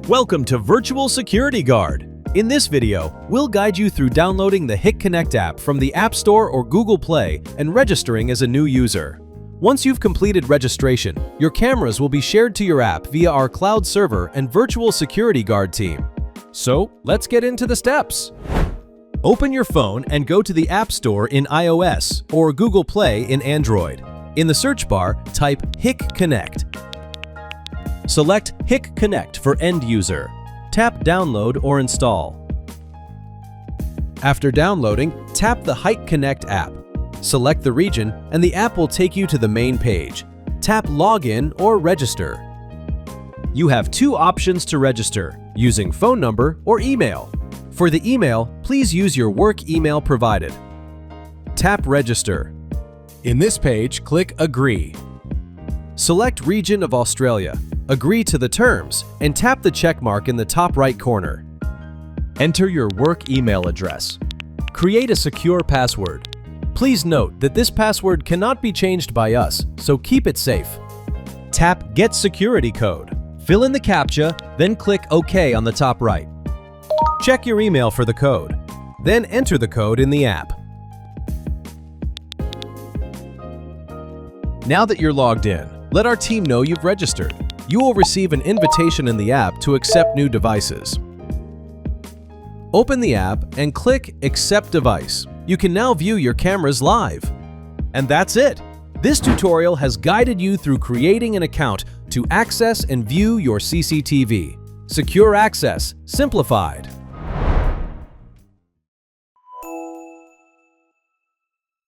Welcome to Virtual Security Guard. In this video, we'll guide you through downloading the HIK-Connect app from the App Store or Google Play and registering as a new user. Once you've completed registration, your cameras will be shared to your app via our cloud server and Virtual Security Guard team. So, let's get into the steps. Open your phone and go to the App Store in iOS or Google Play in Android. In the search bar, type HIK-Connect. Select HIK-Connect for end user. Tap Download or Install. After downloading, tap the HIK-Connect app. Select the region and the app will take you to the main page. Tap Login or Register. You have two options to register, using phone number or email. For the email, please use your work email provided. Tap Register. In this page, click Agree. Select Region of Australia, agree to the terms, and tap the check mark in the top right corner. Enter your work email address. Create a secure password. Please note that this password cannot be changed by us, so keep it safe. Tap Get Security Code. Fill in the CAPTCHA, then click OK on the top right. Check your email for the code. Then enter the code in the app. Now that you're logged in, let our team know you've registered. You will receive an invitation in the app to accept new devices. Open the app and click Accept Device. You can now view your cameras live. And that's it! This tutorial has guided you through creating an account to access and view your CCTV. Secure access, simplified.